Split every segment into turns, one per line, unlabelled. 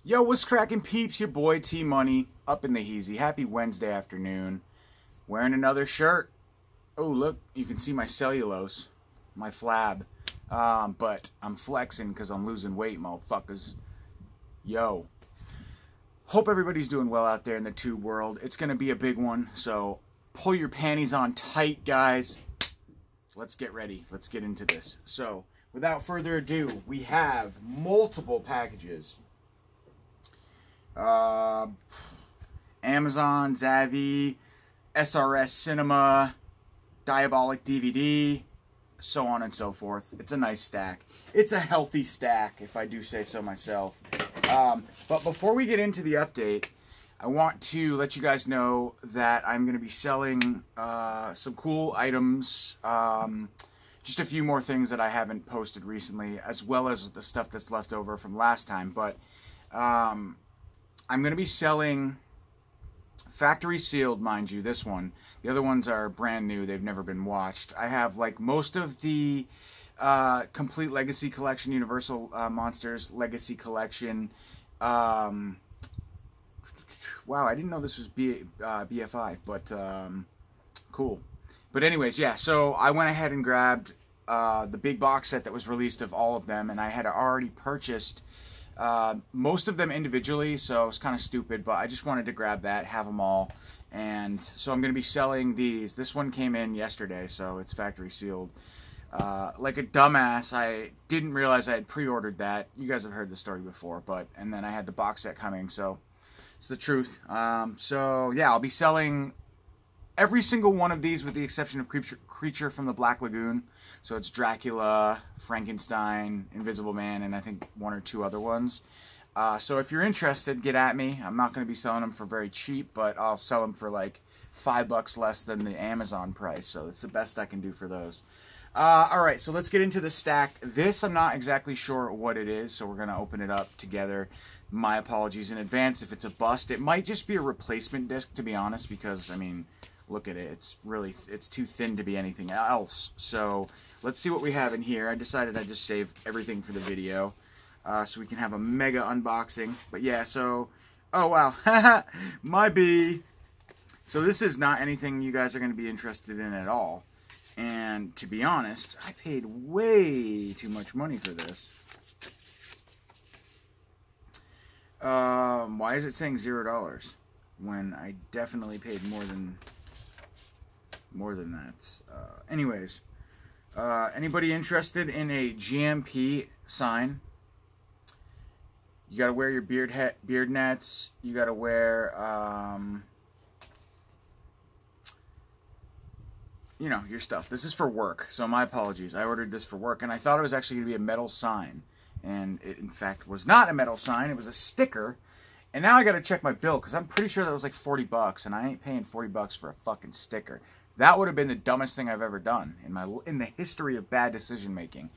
Yo, what's cracking, peeps? Your boy T-Money up in the heezy. Happy Wednesday afternoon. Wearing another shirt. Oh, look, you can see my cellulose, my flab. But I'm flexing because I'm losing weight, motherfuckers. Yo. Hope everybody's doing well out there in the tube world. It's going to be a big one, so pull your panties on tight, guys. Let's get ready. Let's get into this. So, without further ado, we have multiple packages. Amazon, Zavvi, SRS Cinema, Diabolic DVD, so on and so forth. It's a nice stack. It's a healthy stack, if I do say so myself. But before we get into the update, I want to let you guys know that I'm going to be selling some cool items, just a few more things that I haven't posted recently, as well as the stuff that's left over from last time. But I'm going to be selling factory sealed, mind you, this one. The other ones are brand new. They've never been watched. I have like most of the complete Legacy Collection, Universal Monsters Legacy Collection. Wow, I didn't know this was BFI, but cool. But anyways, yeah, so I went ahead and grabbed the big box set that was released of all of them, and I had already purchased most of them individually, so it's kind of stupid, but I just wanted to grab that, have them all. And so I'm going to be selling these. This one came in yesterday, so it's factory sealed. Like a dumbass, I didn't realize I had pre-ordered that. You guys have heard the story before, and then I had the box set coming, so it's the truth. So yeah, I'll be selling every single one of these with the exception of Creature from the Black Lagoon. So it's Dracula, Frankenstein, Invisible Man, and I think one or two other ones. So if you're interested, get at me. I'm not going to be selling them for very cheap, but I'll sell them for like $5 less than the Amazon price. So it's the best I can do for those. Alright, so let's get into the stack. This, I'm not exactly sure what it is, so we're going to open it up together. My apologies in advance if it's a bust. It might just be a replacement disc, to be honest, because, I mean, look at it. It's too thin to be anything else. So let's see what we have in here. I decided I'd just save everything for the video, so we can have a mega unboxing. But yeah, so, oh wow, my B. So this is not anything you guys are going to be interested in at all. And to be honest, I paid way too much money for this. Why is it saying $0 when I definitely paid more than that? Anyways, anybody interested in a GMP sign? You gotta wear your beard nets. You gotta wear, you know, your stuff. This is for work, so my apologies. I ordered this for work, and I thought it was actually going to be a metal sign. And it, in fact, was not a metal sign. It was a sticker. And now I got to check my bill, because I'm pretty sure that was like $40, and I ain't paying $40 for a fucking sticker. That would have been the dumbest thing I've ever done in the history of bad decision-making.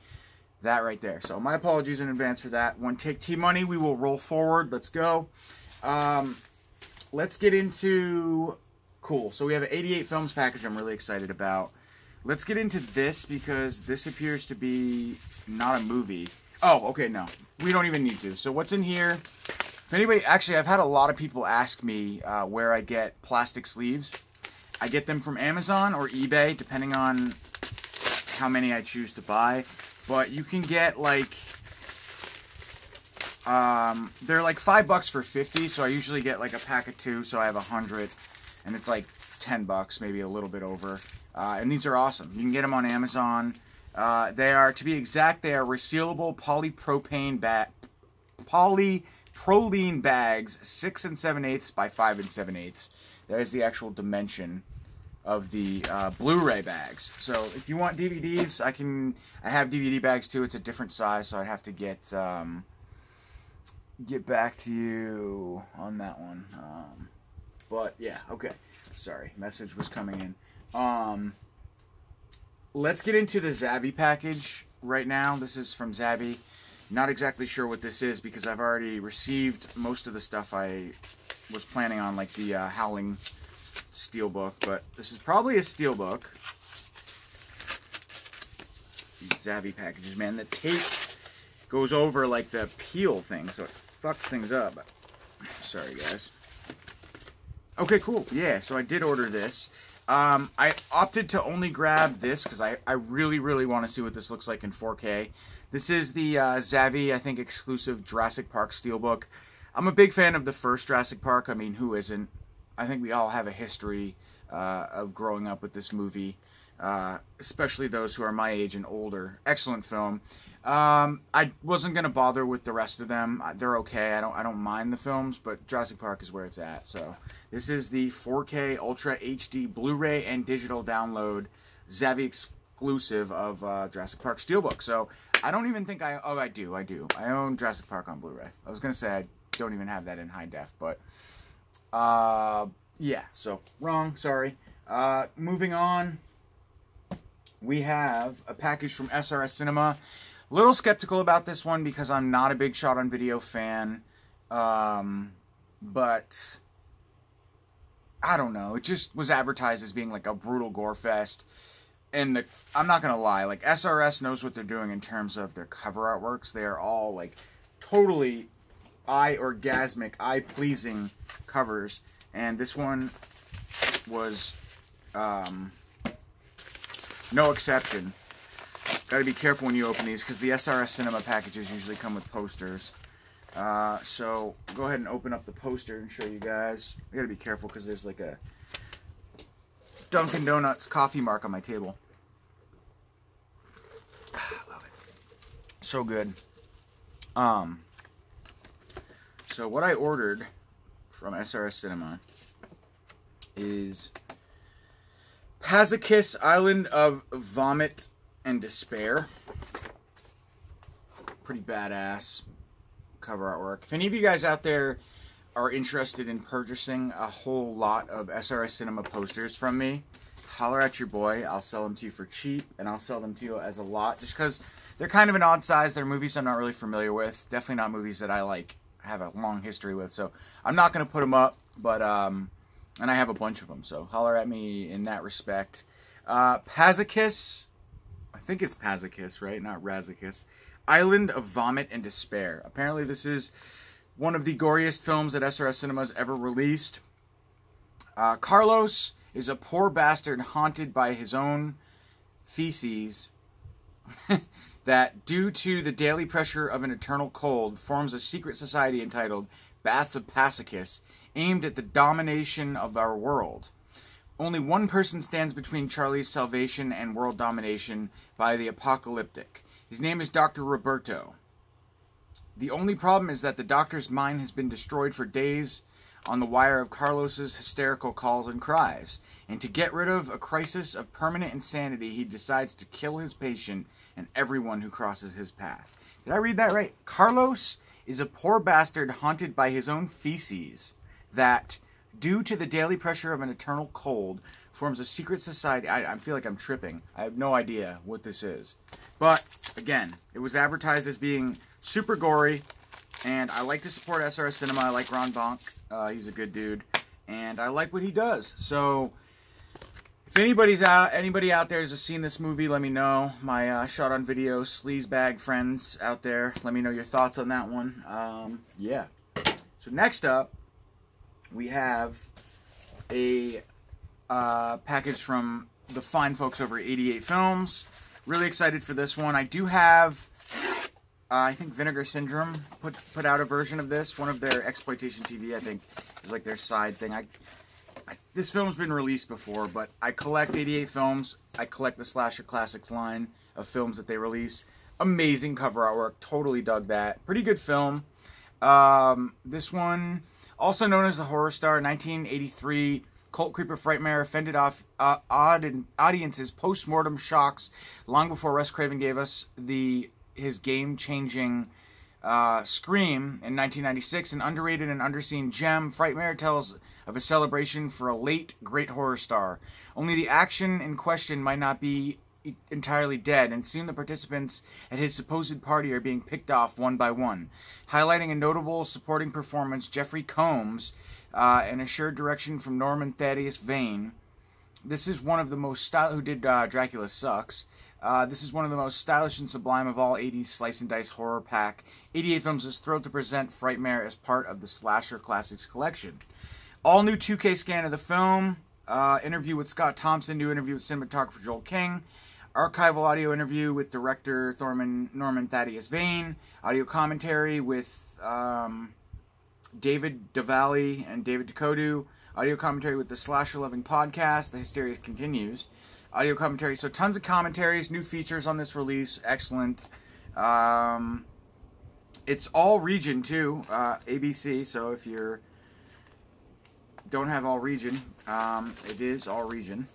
That right there. So my apologies in advance for that. One take T-Money. We will roll forward. Let's go. Let's get into... Cool. So we have an 88 films package I'm really excited about. Let's get into this because this appears to be not a movie. Oh, okay, no. We don't even need to. So what's in here? If anybody, actually, I've had a lot of people ask me where I get plastic sleeves. I get them from Amazon or eBay, depending on how many I choose to buy. But you can get like... they're like $5 for 50, so I usually get like a pack of 2, so I have 100. And it's like $10, maybe a little bit over. And these are awesome. You can get them on Amazon. They are, to be exact, they are resealable polypropylene bags, 6 7/8 by 5 7/8. That is the actual dimension of the Blu-ray bags. So if you want DVDs, I have DVD bags too. It's a different size, so I'd have to get back to you on that one. But yeah, okay. Sorry, message was coming in. Let's get into the Zavvi package right now. This is from Zavvi. Not exactly sure what this is because I've already received most of the stuff I was planning on, like the Howling Steelbook, but this is probably a Steelbook. These Zavvi packages, man. The tape goes over like the peel thing, so it fucks things up. Sorry, guys. Okay, cool. Yeah, so I did order this. I opted to only grab this because I really, really want to see what this looks like in 4K. This is the Zavvi, I think, exclusive Jurassic Park Steelbook. I'm a big fan of the first Jurassic Park. I mean, who isn't? I think we all have a history of growing up with this movie, especially those who are my age and older. Excellent film. I wasn't gonna bother with the rest of them. They're okay. I don't mind the films, but Jurassic Park is where it's at. So this is the 4K Ultra HD Blu-ray and digital download Zavvi exclusive of Jurassic Park Steelbook. So I don't even think I do. I own Jurassic Park on Blu-ray. I was gonna say I don't even have that in high def, but yeah. So wrong. Sorry. Moving on. We have a package from SRS Cinema. A little skeptical about this one because I'm not a big shot on video fan, but I don't know. It just was advertised as being like a brutal gore fest, and I'm not gonna lie, like SRS knows what they're doing in terms of their cover artworks. They are all like totally eye-orgasmic, eye-pleasing covers, and this one was no exception. Got to be careful when you open these because the SRS Cinema packages usually come with posters. So go ahead and open up the poster and show you guys. I got to be careful because there's like a Dunkin' Donuts coffee mark on my table. Love it. So good. So what I ordered from SRS Cinema is Pazakis Island of Vomit and Despair. Pretty badass cover artwork. If any of you guys out there are interested in purchasing a whole lot of SRS Cinema posters from me, holler at your boy. I'll sell them to you for cheap, and I'll sell them to you as a lot, just because they're kind of an odd size. They're movies I'm not really familiar with. Definitely not movies that I like have a long history with, so I'm not going to put them up, but and I have a bunch of them, so holler at me in that respect. Pazakis, I think it's Pazakis, right? Not Razakis. Island of Vomit and Despair. Apparently this is one of the goriest films that SRS Cinema's ever released. Carlos is a poor bastard haunted by his own feces that, due to the daily pressure of an eternal cold, forms a secret society entitled Baths of Pazakis, aimed at the domination of our world. Only one person stands between Charlie's salvation and world domination by the apocalyptic. His name is Dr. Roberto. The only problem is that the doctor's mind has been destroyed for days on the wire of Carlos's hysterical calls and cries. And to get rid of a crisis of permanent insanity, he decides to kill his patient and everyone who crosses his path. Did I read that right? Carlos is a poor bastard haunted by his own feces that, due to the daily pressure of an eternal cold, forms a secret society. I feel like I'm tripping. I have no idea what this is. But, again, it was advertised as being super gory, and I like to support SRS Cinema. I like Ron Bonk. He's a good dude, and I like what he does. So, if anybody out there has seen this movie, let me know. My shot on video sleazebag friends out there, let me know your thoughts on that one. Yeah. So next up, we have a package from the fine folks over at 88 Films. Really excited for this one. I do have, I think Vinegar Syndrome put out a version of this. One of their exploitation TV, I think, is like their side thing. This film's been released before, but I collect 88 Films. I collect the Slasher Classics line of films that they release. Amazing cover artwork. Totally dug that. Pretty good film. This one, also known as the Horror Star, 1983 cult creeper frightmare, fended off audiences post-mortem shocks long before Wes Craven gave us his game-changing Scream in 1996. An underrated and underseen gem, Frightmare tells of a celebration for a late great horror star. Only the action in question might not be entirely dead, and soon the participants at his supposed party are being picked off one by one. Highlighting a notable supporting performance, Jeffrey Combs, and assured direction from Norman Thaddeus Vane. This is one of the most who did Dracula Sucks. This is one of the most stylish and sublime of all 80s slice and dice horror pack. 88 Films is thrilled to present Frightmare as part of the Slasher Classics collection. All new 2K scan of the film, interview with Scott Thompson, new interview with cinematographer Joel King, archival audio interview with director Norman Thaddeus Vane, audio commentary with David Davali and David Ducodu, audio commentary with the Slasher Loving Podcast, The Hysteria Continues, audio commentary, so tons of commentaries, new features on this release, excellent. It's all region too, ABC, so if you're don't have all region, it is all region.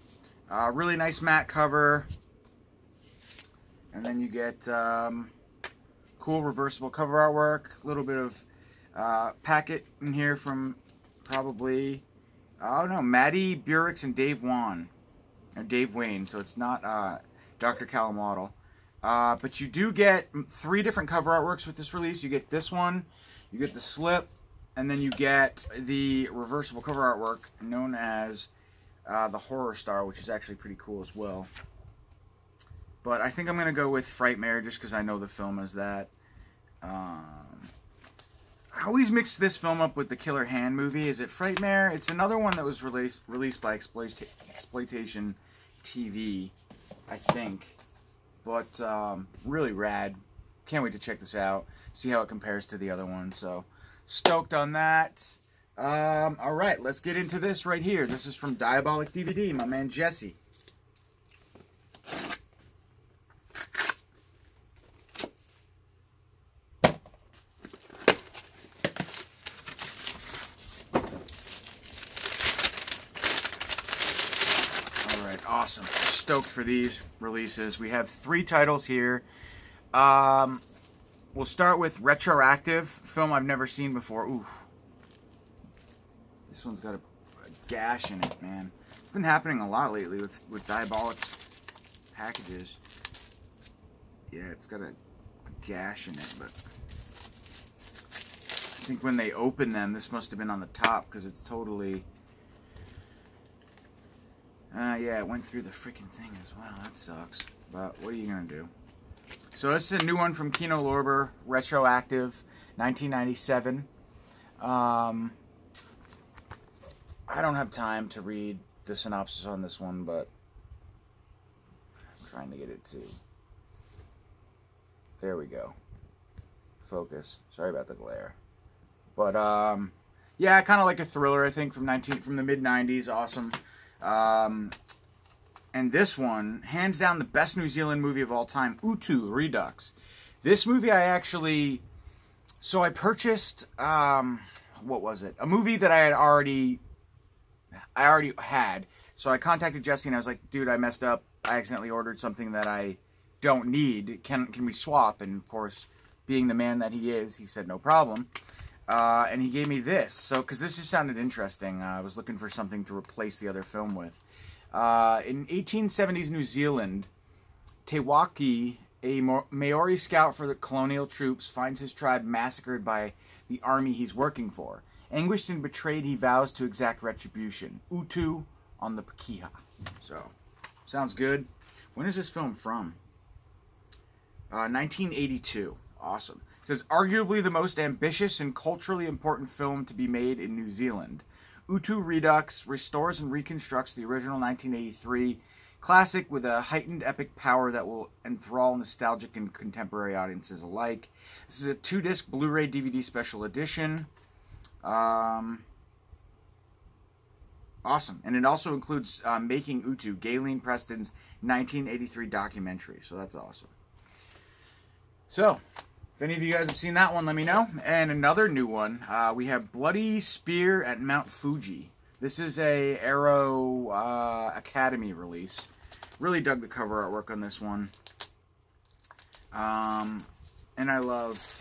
Really nice matte cover, and then you get cool reversible cover artwork, a little bit of packet in here from probably, oh no, Maddie Burix and Dave Wan, or Dave Wayne, so it's not Dr. Calamoddle. But you do get 3 different cover artworks with this release. You get this one, you get the slip, and then you get the reversible cover artwork known as the Horror Star, which is actually pretty cool as well. But I think I'm going to go with Frightmare just because I know the film as that. I always mix this film up with the Killer Hand movie. Is it Frightmare? It's another one that was released by Exploitation TV, I think. But really rad. Can't wait to check this out. See how it compares to the other one. So stoked on that. Alright, let's get into this right here. This is from Diabolic DVD, my man Jesse. Alright, awesome. Stoked for these releases. We have 3 titles here. We'll start with Retroactive, film I've never seen before. Ooh. This one's got a gash in it, man. It's been happening a lot lately with Diabolic packages. Yeah, it's got a gash in it, but I think when they open them, this must have been on the top because it's totally... yeah, it went through the freaking thing as well. That sucks. But what are you going to do? So this is a new one from Kino Lorber, Retroactive, 1997. I don't have time to read the synopsis on this one, but I'm trying to get it to... There we go. Focus. Sorry about the glare. But, yeah, kind of like a thriller, I think, from the mid-90s. Awesome. And this one, hands down the best New Zealand movie of all time, Utu Redux. This movie I actually... So I purchased, what was it? A movie that I already had. So I contacted Jesse and I was like, dude, I messed up. I accidentally ordered something that I don't need. Can we swap? And of course, being the man that he is, he said no problem. And he gave me this. So, because this just sounded interesting. I was looking for something to replace the other film with. In 1870s New Zealand, Te Waki, a Maori scout for the colonial troops, finds his tribe massacred by the army he's working for. Anguished and betrayed, he vows to exact retribution. Utu on the Pakeha. So, sounds good. When is this film from? 1982. Awesome. It says, arguably the most ambitious and culturally important film to be made in New Zealand. Utu Redux restores and reconstructs the original 1983 classic with a heightened epic power that will enthrall nostalgic and contemporary audiences alike. This is a 2-disc Blu-ray DVD special edition. Awesome. And it also includes Making Utu, Galen Preston's 1983 documentary. So that's awesome. So, if any of you guys have seen that one, let me know. And another new one, we have Bloody Spear at Mount Fuji. This is a Arrow Academy release. Really dug the cover artwork on this one. And I love...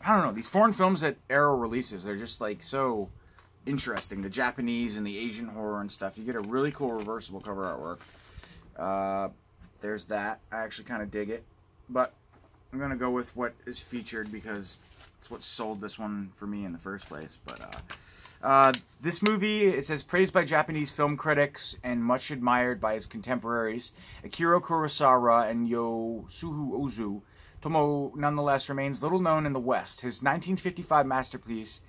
I don't know, these foreign films that Arrow releases, they're just like so interesting. The Japanese and the Asian horror and stuff. You get a really cool reversible cover artwork. There's that. I actually kind of dig it. But I'm going to go with what is featured because it's what sold this one for me in the first place. But This movie, it says, praised by Japanese film critics and much admired by his contemporaries, Akira Kurosawa and Yosuhu Ozu, Tomo nonetheless remains little known in the West. His 1955 masterpiece,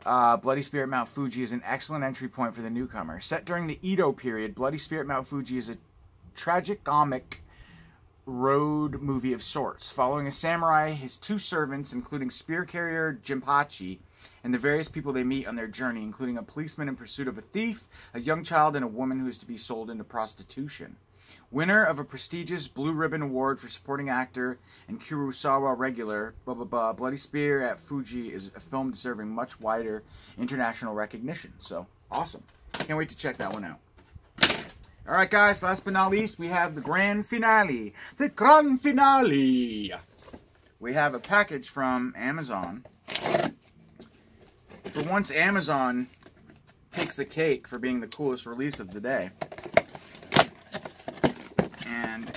Bloody Spirit Mount Fuji, is an excellent entry point for the newcomer. Set during the Edo period, Bloody Spirit Mount Fuji is a tragicomic road movie of sorts, following a samurai, his two servants, including spear carrier Jinpachi, and the various people they meet on their journey, including a policeman in pursuit of a thief, a young child, and a woman who is to be sold into prostitution. Winner of a prestigious Blue Ribbon Award for Supporting Actor and Kurosawa regular, Bloody Spear at Fuji is a film deserving much wider international recognition. So, awesome. Can't wait to check that one out. Alright guys, last but not least, we have the grand finale. The grand finale! We have a package from Amazon. For once, Amazon takes the cake for being the coolest release of the day. And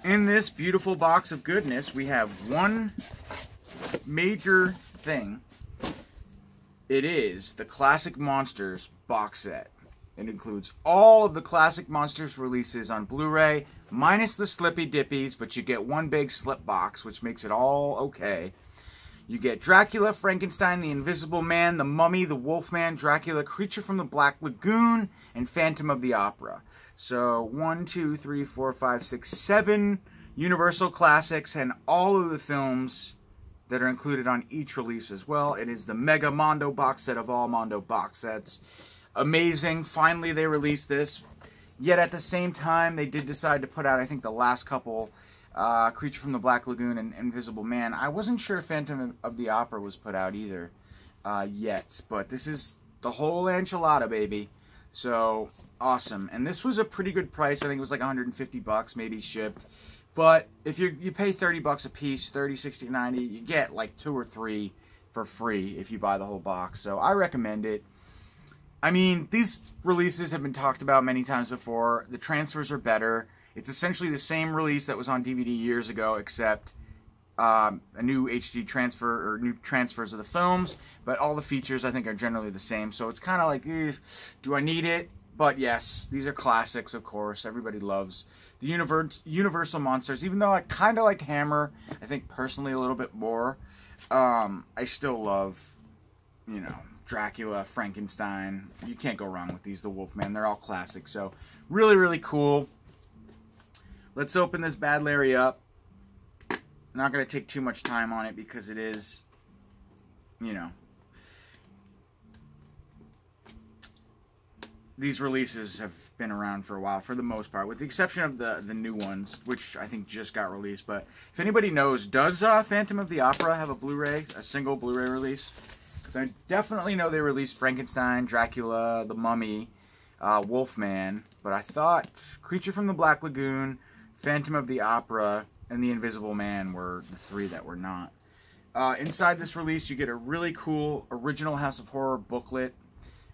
in this beautiful box of goodness, we have one major thing. It is the Classic Monsters box set. It includes all of the Classic Monsters releases on Blu-ray, minus the Slippy Dippies, but you get one big slip box, which makes it all okay. You get Dracula, Frankenstein, the Invisible Man, the Mummy, the Wolfman, Dracula, Creature from the Black Lagoon, and Phantom of the Opera. So 1, 2, 3, 4, 5, 6, 7 Universal Classics, and all of the films that are included on each release as well. It is the Mega Mondo box set of all Mondo box sets. Amazing. Finally, they released this. Yet at the same time, they did decide to put out, I think, the last couple, Creature from the Black Lagoon and Invisible Man. I wasn't sure if Phantom of the Opera was put out either yet. But this is the whole enchilada, baby. So, awesome. And this was a pretty good price. I think it was like 150 bucks, maybe shipped. But if you pay 30 bucks a piece, 30, 60, 90, you get like 2 or 3 for free if you buy the whole box. So, I recommend it. I mean, these releases have been talked about many times before. The transfers are better. It's essentially the same release that was on DVD years ago, except a new HD transfer, or new transfers of the films. But all the features, I think, are generally the same. So it's kind of like, do I need it? But yes, these are classics, of course. Everybody loves the Universal Monsters. Even though I kind of like Hammer, I think personally a little bit more. I still love, you know, Dracula, Frankenstein. You can't go wrong with these. The Wolfman. They're all classic. So, really, really cool. Let's open this bad Larry up. Not going to take too much time on it because it is, you know, these releases have been around for a while for the most part, with the exception of the new ones, which I think just got released. But if anybody knows, does Phantom of the Opera have a Blu-ray, a single Blu-ray release? I definitely know they released Frankenstein, Dracula, the Mummy, Wolfman, but I thought Creature from the Black Lagoon, Phantom of the Opera, and the Invisible Man were the 3 that were not. Inside this release, you get a really cool original House of Horror booklet.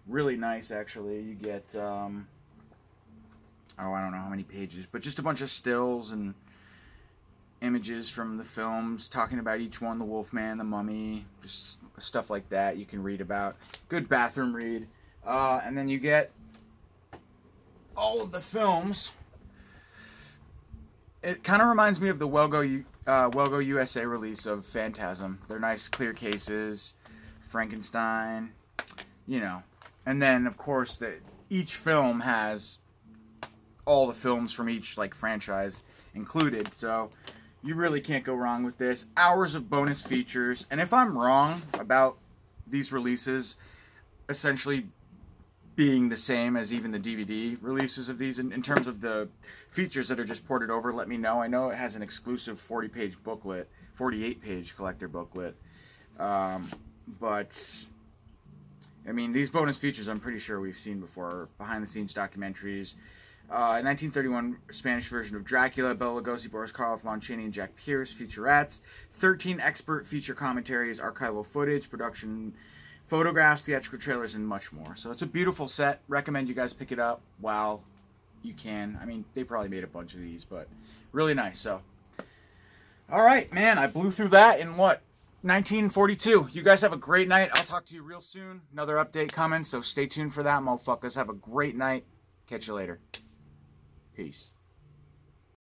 Really nice, actually. You get, oh, I don't know how many pages, but just a bunch of stills and images from the films talking about each one, the Wolfman, the Mummy, just stuff like that you can read about. Good bathroom read. And then you get all of the films. It kind of reminds me of the Welgo USA release of Phantasm. They're nice clear cases. Frankenstein, you know. And then, of course, each film has all the films from each like franchise included. So you really can't go wrong with this. Hours of bonus features. And if I'm wrong about these releases essentially being the same as even the DVD releases of these, in terms of the features that are just ported over, let me know. I know it has an exclusive 40-page booklet, 48-page collector booklet. But, I mean, these bonus features I'm pretty sure we've seen before. Behind-the-scenes documentaries. A 1931 Spanish version of Dracula, Bela Lugosi, Boris Karloff, Lon Chaney, and Jack Pierce, featurettes, 13 expert feature commentaries, archival footage, production photographs, theatrical trailers, and much more. So it's a beautiful set. Recommend you guys pick it up while you can. I mean, they probably made a bunch of these, but really nice. So, all right, man, I blew through that in what? 1942. You guys have a great night. I'll talk to you real soon. Another update coming, so stay tuned for that, motherfuckers. Have a great night. Catch you later. Peace.